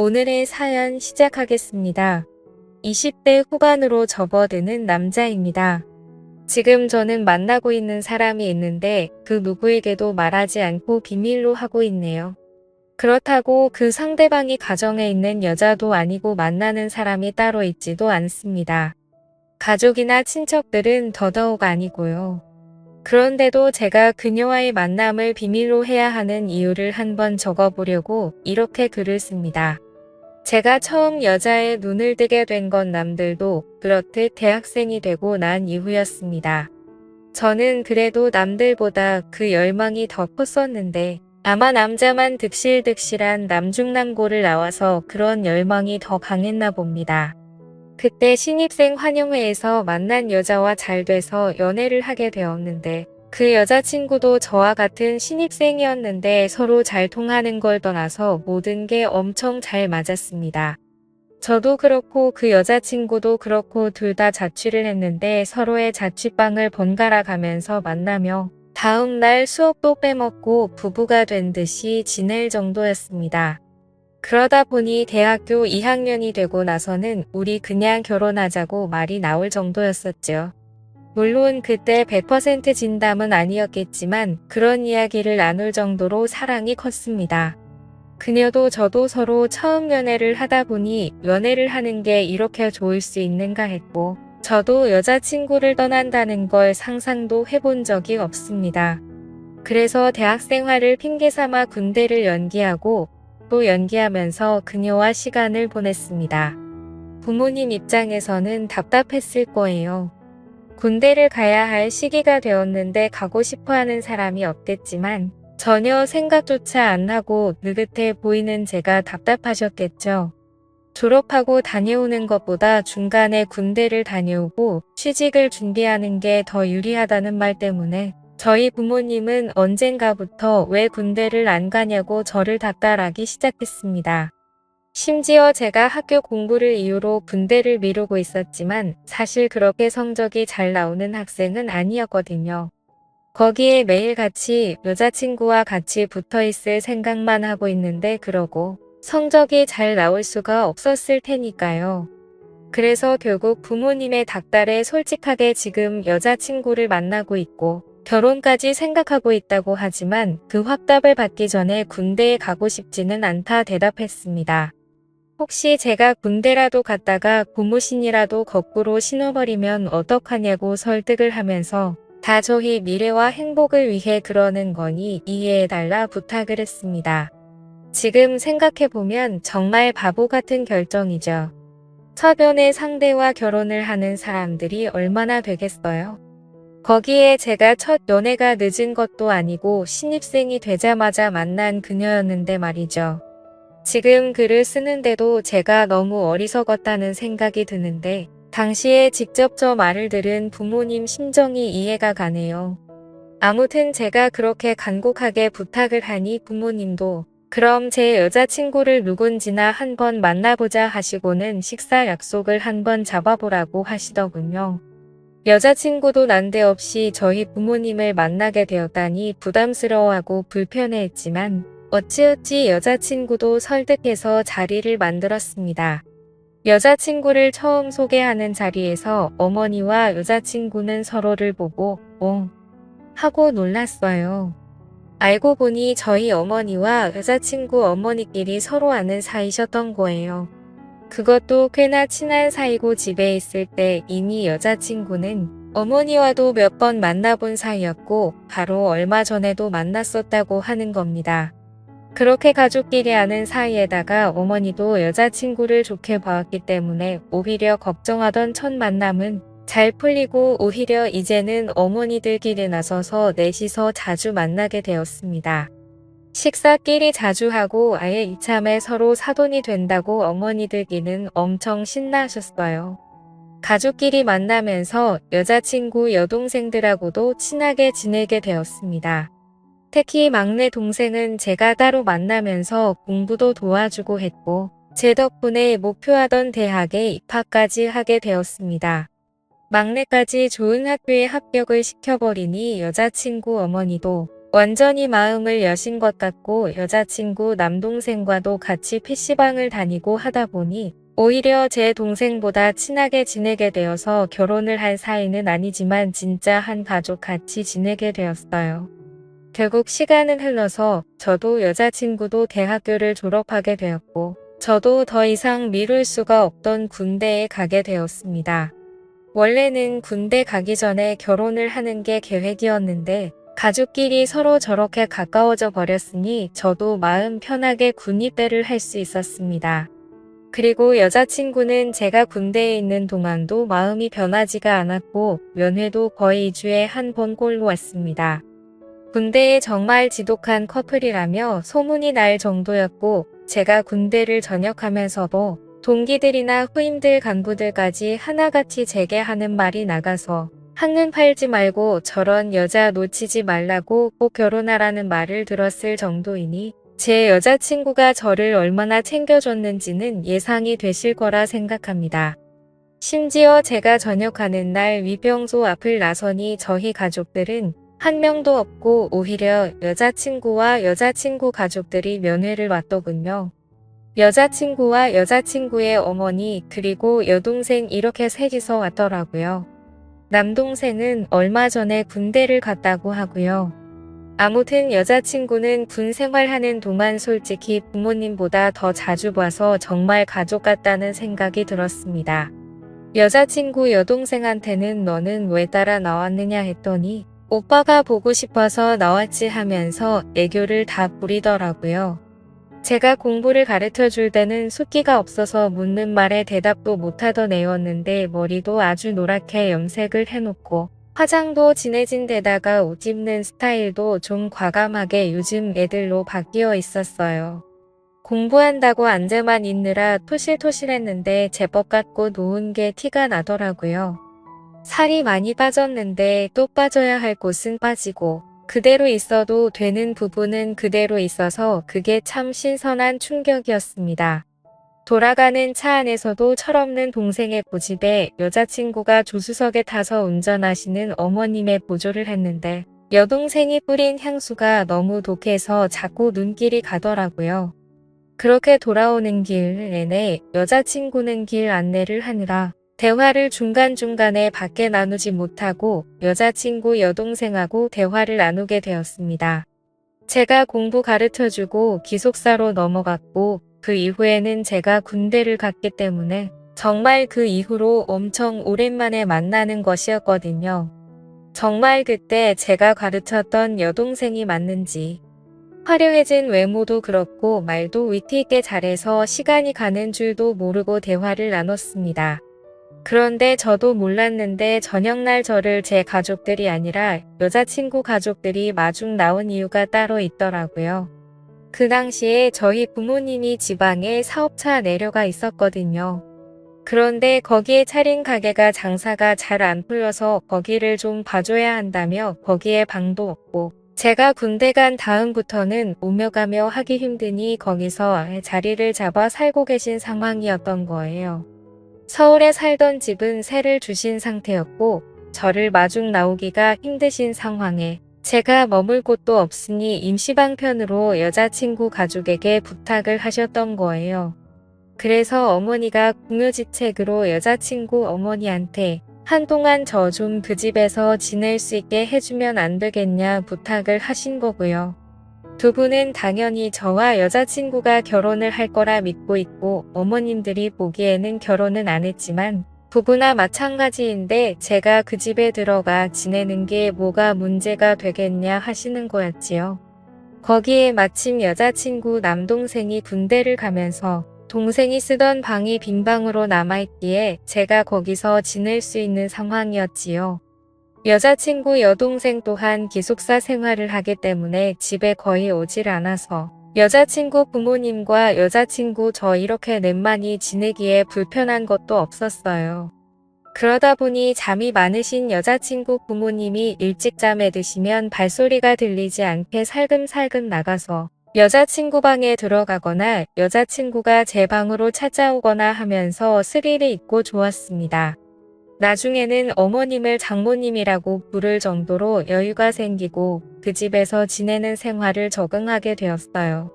오늘의 사연 시작하겠습니다. 20대 후반으로 접어드는 남자입니다. 지금 저는 만나고 있는 사람이 있는데 그 누구에게도 말하지 않고 비밀로 하고 있네요. 그렇다고 그 상대방이 가정에 있는 여자도 아니고 만나는 사람이 따로 있지도 않습니다. 가족이나 친척들은 더더욱 아니고요. 그런데도 제가 그녀와의 만남을 비밀로 해야 하는 이유를 한번 적어보려고 이렇게 글을 씁니다. 제가 처음 여자의 눈을 뜨게 된 건 남들도 그렇듯 대학생이 되고 난 이후였습니다. 저는 그래도 남들보다 그 열망이 더 컸었는데 아마 남자만 득실득실한 남중남고를 나와서 그런 열망이 더 강했나 봅니다. 그때 신입생 환영회에서 만난 여자와 잘 돼서 연애를 하게 되었는데 그 여자친구도 저와 같은 신입생이었는데 서로 잘 통하는 걸 떠나서 모든 게 엄청 잘 맞았습니다. 저도 그렇고 그 여자친구도 그렇고 둘 다 자취를 했는데 서로의 자취방을 번갈아 가면서 만나며 다음 날 수업도 빼먹고 부부가 된 듯이 지낼 정도였습니다. 그러다 보니 대학교 2학년이 되고 나서는 우리 그냥 결혼하자고 말이 나올 정도였었죠. 물론 그때 100% 진담은 아니었겠지만 그런 이야기를 나눌 정도로 사랑이 컸습니다. 그녀도 저도 서로 처음 연애를 하다 보니 연애를 하는 게 이렇게 좋을 수 있는가 했고 저도 여자친구를 떠난다는 걸 상상도 해본 적이 없습니다. 그래서 대학 생활을 핑계 삼아 군대를 연기하고 또 연기하면서 그녀와 시간을 보냈습니다. 부모님 입장에서는 답답했을 거예요. 군대를 가야 할 시기가 되었는데 가고 싶어 하는 사람이 없겠지만 전혀 생각조차 안 하고 느긋해 보이는 제가 답답하셨겠죠. 졸업하고 다녀오는 것보다 중간에 군대를 다녀오고 취직을 준비하는 게 더 유리하다는 말 때문에 저희 부모님은 언젠가부터 왜 군대를 안 가냐고 저를 닥달하기 시작했습니다. 심지어 제가 학교 공부를 이유로 군대를 미루고 있었지만 사실 그렇게 성적이 잘 나오는 학생은 아니었거든요. 거기에 매일같이 여자친구와 같이 붙어있을 생각만 하고 있는데 그러고 성적이 잘 나올 수가 없었을 테니까요. 그래서 결국 부모님의 닥달에 솔직하게 지금 여자친구를 만나고 있고 결혼까지 생각하고 있다고 하지만 그 확답을 받기 전에 군대에 가고 싶지는 않다 대답했습니다. 혹시 제가 군대라도 갔다가 고무신이라도 거꾸로 신어버리면 어떡하냐고 설득을 하면서 다 저희 미래와 행복을 위해 그러는 거니 이해해달라 부탁을 했습니다. 지금 생각해보면 정말 바보 같은 결정이죠. 첫 연애 상대와 결혼을 하는 사람들이 얼마나 되겠어요? 거기에 제가 첫 연애가 늦은 것도 아니고 신입생이 되자마자 만난 그녀였는데 말이죠. 지금 글을 쓰는데도 제가 너무 어리석었다는 생각이 드는데 당시에 직접 저 말을 들은 부모님 심정이 이해가 가네요. 아무튼 제가 그렇게 간곡하게 부탁을 하니 부모님도 그럼 제 여자친구를 누군지나 한번 만나보자 하시고는 식사 약속을 한번 잡아보라고 하시더군요. 여자친구도 난데없이 저희 부모님을 만나게 되었다니 부담스러워하고 불편해했지만 어찌어찌 여자친구도 설득해서 자리를 만들었습니다. 여자친구를 처음 소개하는 자리에서 어머니와 여자친구는 서로를 보고 하고 놀랐어요. 알고 보니 저희 어머니와 여자친구 어머니끼리 서로 아는 사이셨던 거예요. 그것도 꽤나 친한 사이고 집에 있을 때 이미 여자친구는 어머니와도 몇 번 만나본 사이였고 바로 얼마 전에도 만났었다고 하는 겁니다. 그렇게 가족끼리 아는 사이에다가 어머니도 여자친구를 좋게 봐왔기 때문에 오히려 걱정하던 첫 만남은 잘 풀리고 오히려 이제는 어머니들끼리 나서서 넷이서 자주 만나게 되었습니다. 식사끼리 자주 하고 아예 이참에 서로 사돈이 된다고 어머니들끼리는 엄청 신나하셨어요. 가족끼리 만나면서 여자친구 여동생들하고도 친하게 지내게 되었습니다. 특히 막내 동생은 제가 따로 만나면서 공부도 도와주고 했고 제 덕분에 목표하던 대학에 입학까지 하게 되었습니다. 막내까지 좋은 학교에 합격을 시켜버리니 여자친구 어머니도 완전히 마음을 여신 것 같고 여자친구 남동생과도 같이 PC방을 다니고 하다 보니 오히려 제 동생보다 친하게 지내게 되어서 결혼을 할 사이는 아니지만 진짜 한 가족 같이 지내게 되었어요. 결국 시간은 흘러서 저도 여자친구도 대학교를 졸업하게 되었고 저도 더 이상 미룰 수가 없던 군대에 가게 되었습니다. 원래는 군대 가기 전에 결혼을 하는 게 계획이었는데 가족끼리 서로 저렇게 가까워져 버렸으니 저도 마음 편하게 군입대를 할 수 있었습니다. 그리고 여자친구는 제가 군대에 있는 동안도 마음이 변하지가 않았고 면회도 거의 2주에 한 번꼴로 왔습니다. 군대에 정말 지독한 커플이라며 소문이 날 정도였고 제가 군대를 전역하면서도 동기들이나 후임들 간부들까지 하나같이 제게 하는 말이 나가서 한눈 팔지 말고 저런 여자 놓치지 말라고 꼭 결혼하라는 말을 들었을 정도이니 제 여자친구가 저를 얼마나 챙겨줬는지는 예상이 되실 거라 생각합니다. 심지어 제가 전역하는 날 위병소 앞을 나서니 저희 가족들은 한 명도 없고 오히려 여자친구와 여자친구 가족들이 면회를 왔더군요. 여자친구와 여자친구의 어머니 그리고 여동생 이렇게 셋이서 왔더라고요. 남동생은 얼마 전에 군대를 갔다고 하고요. 아무튼 여자친구는 군 생활하는 동안 솔직히 부모님보다 더 자주 봐서 정말 가족 같다는 생각이 들었습니다. 여자친구 여동생한테는 너는 왜 따라 나왔느냐 했더니 오빠가 보고 싶어서 나왔지 하면서 애교를 다 부리더라고요. 제가 공부를 가르쳐줄 때는 숫기가 없어서 묻는 말에 대답도 못하던 애였는데 머리도 아주 노랗게 염색을 해놓고 화장도 진해진 데다가 옷 입는 스타일도 좀 과감하게 요즘 애들로 바뀌어 있었어요. 공부한다고 앉아만 있느라 토실토실했는데 제법 같고 노은 게 티가 나더라고요. 살이 많이 빠졌는데 또 빠져야 할 곳은 빠지고 그대로 있어도 되는 부분은 그대로 있어서 그게 참 신선한 충격이었습니다. 돌아가는 차 안에서도 철없는 동생의 고집에 여자친구가 조수석에 타서 운전하시는 어머님의 보조를 했는데 여동생이 뿌린 향수가 너무 독해서 자꾸 눈길이 가더라고요. 그렇게 돌아오는 길 내내 여자친구는 길 안내를 하느라 대화를 중간중간에 밖에 나누지 못하고 여자친구 여동생하고 대화를 나누게 되었습니다. 제가 공부 가르쳐주고 기숙사로 넘어갔고 그 이후에는 제가 군대를 갔기 때문에 정말 그 이후로 엄청 오랜만에 만나는 것이었거든요. 정말 그때 제가 가르쳤던 여동생이 맞는지 화려해진 외모도 그렇고 말도 위트 있게 잘해서 시간이 가는 줄도 모르고 대화를 나눴습니다. 그런데 저도 몰랐는데 저녁날 저를 제 가족들이 아니라 여자친구 가족들이 마중 나온 이유가 따로 있더라고요. 그 당시에 저희 부모님이 지방에 사업차 내려가 있었거든요. 그런데 거기에 차린 가게가 장사가 잘 안 풀려서 거기를 좀 봐줘야 한다며 거기에 방도 없고 제가 군대 간 다음부터는 오며 가며 하기 힘드니 거기서 자리를 잡아 살고 계신 상황이었던 거예요. 서울에 살던 집은 세를 주신 상태였고 저를 마중 나오기가 힘드신 상황에 제가 머물 곳도 없으니 임시방편으로 여자친구 가족에게 부탁을 하셨던 거예요. 그래서 어머니가 공유지책으로 여자친구 어머니한테 한동안 저 좀 그 집에서 지낼 수 있게 해주면 안 되겠냐 부탁을 하신 거고요. 두 분은 당연히 저와 여자친구가 결혼을 할 거라 믿고 있고 어머님들이 보기에는 결혼은 안 했지만 부부나 마찬가지인데 제가 그 집에 들어가 지내는 게 뭐가 문제가 되겠냐 하시는 거였지요. 거기에 마침 여자친구 남동생이 군대를 가면서 동생이 쓰던 방이 빈 방으로 남아있기에 제가 거기서 지낼 수 있는 상황이었지요. 여자친구 여동생 또한 기숙사 생활을 하기 때문에 집에 거의 오질 않아서 여자친구 부모님과 여자친구 저 이렇게 넷만이 지내기에 불편한 것도 없었어요. 그러다 보니 잠이 많으신 여자친구 부모님이 일찍 잠에 드시면 발소리가 들리지 않게 살금살금 나가서 여자친구 방에 들어가거나 여자친구가 제 방으로 찾아오거나 하면서 스릴이 있고 좋았습니다. 나중에는 어머님을 장모님이라고 부를 정도로 여유가 생기고 그 집에서 지내는 생활을 적응하게 되었어요.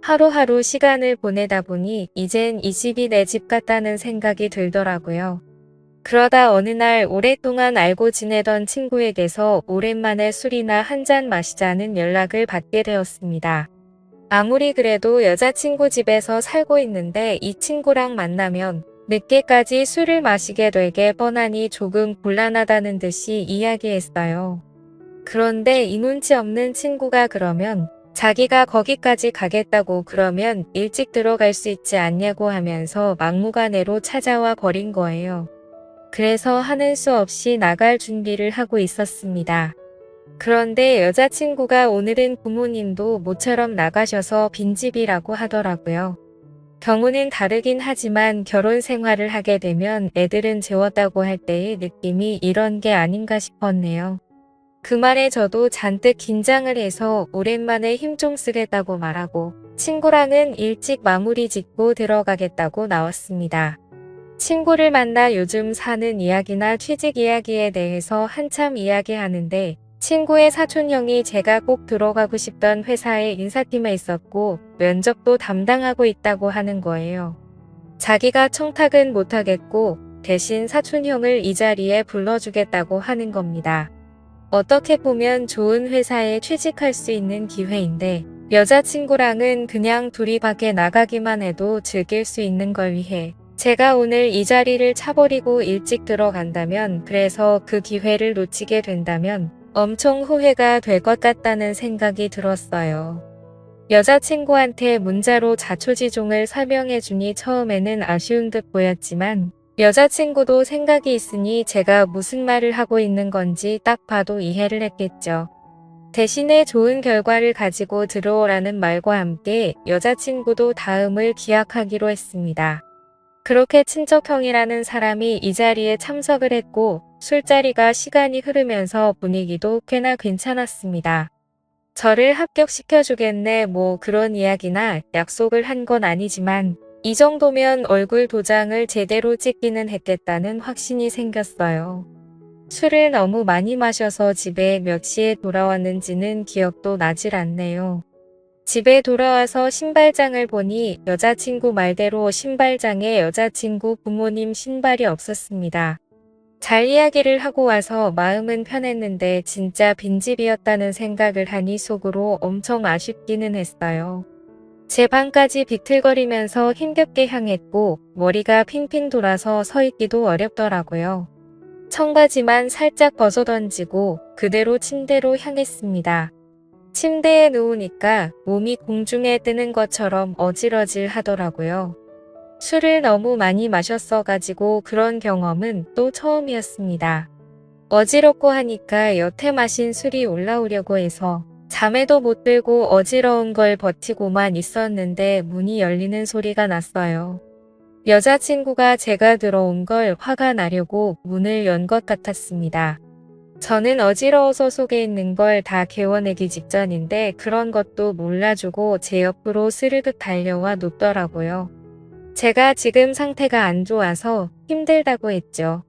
하루하루 시간을 보내다 보니 이젠 이 집이 내 집 같다는 생각이 들더라고요. 그러다 어느 날 오랫동안 알고 지내던 친구에게서 오랜만에 술이나 한 잔 마시자는 연락을 받게 되었습니다. 아무리 그래도 여자친구 집에서 살고 있는데 이 친구랑 만나면 늦게까지 술을 마시게 되게 뻔하니 조금 곤란하다는 듯이 이야기했어요. 그런데 이 눈치 없는 친구가 그러면 자기가 거기까지 가겠다고 그러면 일찍 들어갈 수 있지 않냐고 하면서 막무가내로 찾아와 버린 거예요. 그래서 하는 수 없이 나갈 준비를 하고 있었습니다. 그런데 여자친구가 오늘은 부모님도 모처럼 나가셔서 빈집이라고 하더라고요. 경우는 다르긴 하지만 결혼 생활을 하게 되면 애들은 재웠다고 할 때의 느낌이 이런 게 아닌가 싶었네요. 그 말에 저도 잔뜩 긴장을 해서 오랜만에 힘 좀 쓰겠다고 말하고 친구랑은 일찍 마무리 짓고 들어가겠다고 나왔습니다. 친구를 만나 요즘 사는 이야기나 취직 이야기에 대해서 한참 이야기하는데 친구의 사촌형이 제가 꼭 들어가고 싶던 회사의 인사팀에 있었고 면접도 담당하고 있다고 하는 거예요. 자기가 청탁은 못하겠고 대신 사촌형을 이 자리에 불러주겠다고 하는 겁니다. 어떻게 보면 좋은 회사에 취직할 수 있는 기회인데 여자친구랑은 그냥 둘이 밖에 나가기만 해도 즐길 수 있는 걸 위해 제가 오늘 이 자리를 차버리고 일찍 들어간다면 그래서 그 기회를 놓치게 된다면 엄청 후회가 될 것 같다는 생각이 들었어요. 여자친구한테 문자로 자초지종을 설명해주니 처음에는 아쉬운 듯 보였지만 여자친구도 생각이 있으니 제가 무슨 말을 하고 있는 건지 딱 봐도 이해를 했겠죠. 대신에 좋은 결과를 가지고 들어오라는 말과 함께 여자친구도 다음을 기약하기로 했습니다. 그렇게 친척형이라는 사람이 이 자리에 참석을 했고 술자리가 시간이 흐르면서 분위기도 꽤나 괜찮았습니다. 저를 합격시켜주겠네 뭐 그런 이야기나 약속을 한 건 아니지만 이 정도면 얼굴 도장을 제대로 찍기는 했겠다는 확신이 생겼어요. 술을 너무 많이 마셔서 집에 몇 시에 돌아왔는지는 기억도 나질 않네요. 집에 돌아와서 신발장을 보니 여자친구 말대로 신발장에 여자친구 부모님 신발이 없었습니다. 잘 이야기를 하고 와서 마음은 편했는데 진짜 빈집이었다는 생각을 하니 속으로 엄청 아쉽기는 했어요. 제 방까지 비틀거리면서 힘겹게 향했고 머리가 핑핑 돌아서 서 있기도 어렵더라고요. 청바지만 살짝 벗어던지고 그대로 침대로 향했습니다. 침대에 누우니까 몸이 공중에 뜨는 것처럼 어질어질 하더라고요. 술을 너무 많이 마셨어가지고 그런 경험은 또 처음이었습니다. 어지럽고 하니까 여태 마신 술이 올라오려고 해서 잠에도 못 들고 어지러운 걸 버티고만 있었는데 문이 열리는 소리가 났어요. 여자친구가 제가 들어온 걸 화가 나려고 문을 연 것 같았습니다. 저는 어지러워서 속에 있는 걸 다 개워내기 직전인데 그런 것도 몰라주고 제 옆으로 스르륵 달려와 눕더라고요. 제가 지금 상태가 안 좋아서 힘들다고 했죠.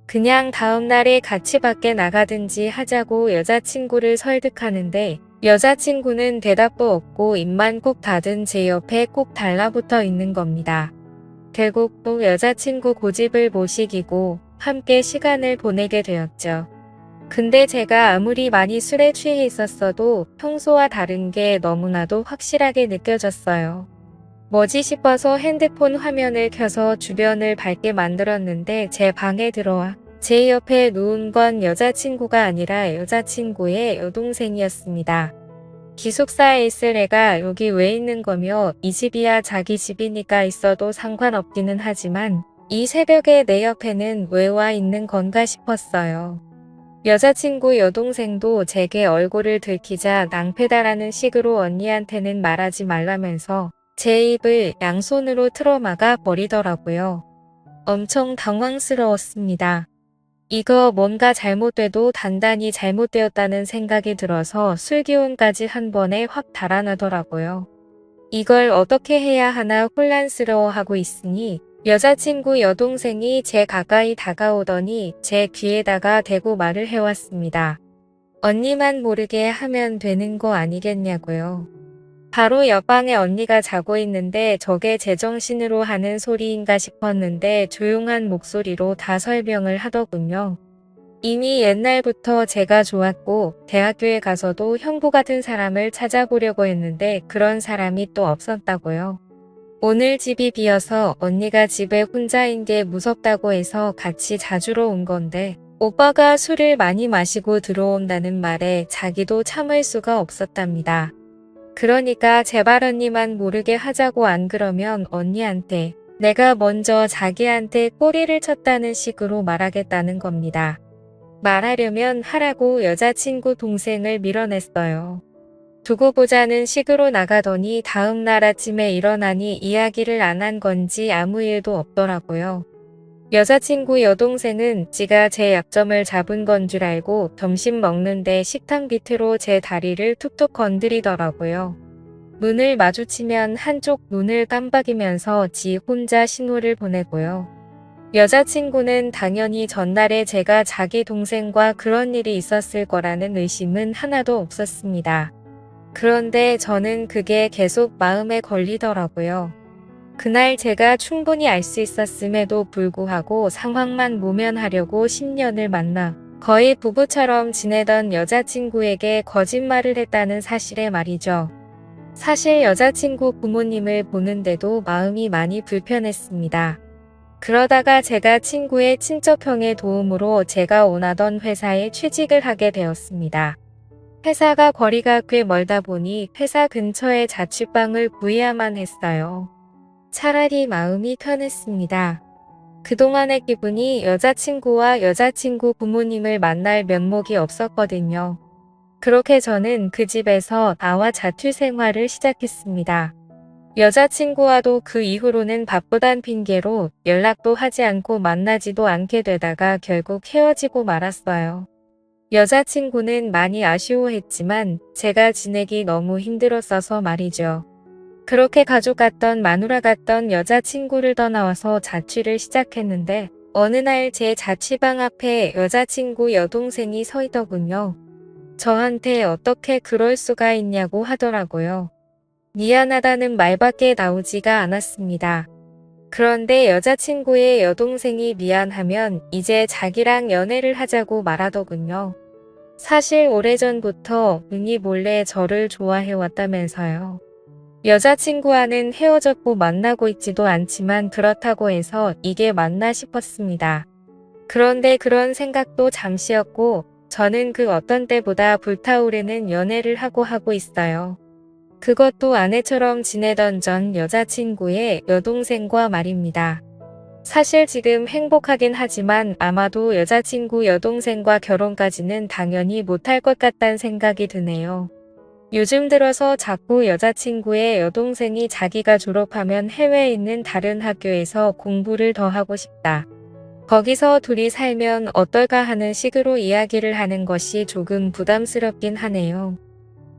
그냥 다음날에 같이 밖에 나가든지 하자고 여자친구를 설득하는데 여자친구는 대답도 없고 입만 꼭 닫은 제 옆에 꼭 달라붙어 있는 겁니다. 결국 또 여자친구 고집을 못 이기고 함께 시간을 보내게 되었죠. 근데 제가 아무리 많이 술에 취해 있었어도 평소와 다른 게 너무나도 확실하게 느껴졌어요. 뭐지 싶어서 핸드폰 화면을 켜서 주변을 밝게 만들었는데 제 방에 들어와 제 옆에 누운 건 여자친구가 아니라 여자친구의 여동생이었습니다. 기숙사에 있을 애가 여기 왜 있는 거며 이 집이야 자기 집이니까 있어도 상관없기는 하지만 이 새벽에 내 옆에는 왜 와 있는 건가 싶었어요. 여자친구 여동생도 제게 얼굴을 들키자 낭패다라는 식으로 언니한테는 말하지 말라면서 제 입을 양손으로 틀어막아 버리더라고요. 엄청 당황스러웠습니다. 이거 뭔가 잘못돼도 단단히 잘못되었다는 생각이 들어서 술기운까지 한 번에 확 달아나더라고요. 이걸 어떻게 해야 하나 혼란스러워하고 있으니 여자친구 여동생이 제 가까이 다가오더니 제 귀에다가 대고 말을 해왔습니다. 언니만 모르게 하면 되는 거 아니겠냐고요. 바로 옆방에 언니가 자고 있는데 저게 제정신으로 하는 소리인가 싶었는데 조용한 목소리로 다 설명을 하더군요. 이미 옛날부터 제가 좋았고 대학교에 가서도 형부 같은 사람을 찾아보려고 했는데 그런 사람이 또 없었다고요. 오늘 집이 비어서 언니가 집에 혼자인 게 무섭다고 해서 같이 자주로 온 건데 오빠가 술을 많이 마시고 들어온다는 말에 자기도 참을 수가 없었답니다. 그러니까 제발 언니만 모르게 하자고 안 그러면 언니한테 내가 먼저 자기한테 꼬리를 쳤다는 식으로 말하겠다는 겁니다. 말하려면 하라고 여자친구 동생을 밀어냈어요. 두고 보자는 식으로 나가더니 다음 날 아침에 일어나니 이야기를 안 한 건지 아무 일도 없더라고요. 여자친구 여동생은 지가 제 약점을 잡은 건 줄 알고 점심 먹는데 식탁 밑으로 제 다리를 툭툭 건드리더라고요. 눈을 마주치면 한쪽 눈을 깜박이면서 지 혼자 신호를 보내고요. 여자친구는 당연히 전날에 제가 자기 동생과 그런 일이 있었을 거라는 의심은 하나도 없었습니다. 그런데 저는 그게 계속 마음에 걸리더라고요. 그날 제가 충분히 알 수 있었음에도 불구하고 상황만 모면하려고 10년을 만나 거의 부부처럼 지내던 여자친구에게 거짓말을 했다는 사실에 말이죠. 사실 여자친구 부모님을 보는데도 마음이 많이 불편했습니다. 그러다가 제가 친구의 친척형의 도움으로 제가 원하던 회사에 취직을 하게 되었습니다. 회사가 거리가 꽤 멀다 보니 회사 근처에 자취방을 구해야만 했어요. 차라리 마음이 편했습니다. 그동안의 기분이 여자친구와 여자친구 부모님을 만날 면목이 없었거든요. 그렇게 저는 그 집에서 나와 자취 생활을 시작했습니다. 여자친구와도 그 이후로는 바쁘단 핑계로 연락도 하지 않고 만나지도 않게 되다가 결국 헤어지고 말았어요. 여자친구는 많이 아쉬워했지만 제가 지내기 너무 힘들었어서 말이죠. 그렇게 가족 같던 마누라 같던 여자친구를 떠나와서 자취를 시작했는데 어느 날 제 자취방 앞에 여자친구 여동생이 서 있더군요. 저한테 어떻게 그럴 수가 있냐고 하더라고요. 미안하다는 말밖에 나오지가 않았습니다. 그런데 여자친구의 여동생이 미안하면 이제 자기랑 연애를 하자고 말하더군요. 사실 오래전부터 은희 몰래 저를 좋아해왔다면서요. 여자친구와는 헤어졌고 만나고 있지도 않지만 그렇다고 해서 이게 맞나 싶었습니다. 그런데 그런 생각도 잠시였고 저는 그 어떤 때보다 불타오르는 연애를 하고 있어요. 그것도 아내처럼 지내던 전 여자친구의 여동생과 말입니다. 사실 지금 행복하긴 하지만 아마도 여자친구 여동생과 결혼까지는 당연히 못할 것 같다는 생각이 드네요. 요즘 들어서 자꾸 여자친구의 여동생이 자기가 졸업하면 해외에 있는 다른 학교에서 공부를 더 하고 싶다. 거기서 둘이 살면 어떨까 하는 식으로 이야기를 하는 것이 조금 부담스럽긴 하네요.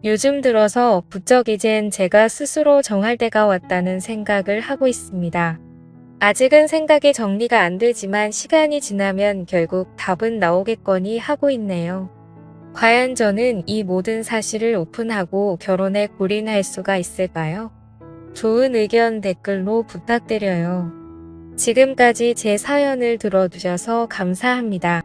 요즘 들어서 부쩍 이젠 제가 스스로 정할 때가 왔다는 생각을 하고 있습니다. 아직은 생각이 정리가 안 되지만 시간이 지나면 결국 답은 나오겠거니 하고 있네요. 과연 저는 이 모든 사실을 오픈하고 결혼에 골인할 수가 있을까요? 좋은 의견 댓글로 부탁드려요. 지금까지 제 사연을 들어주셔서 감사합니다.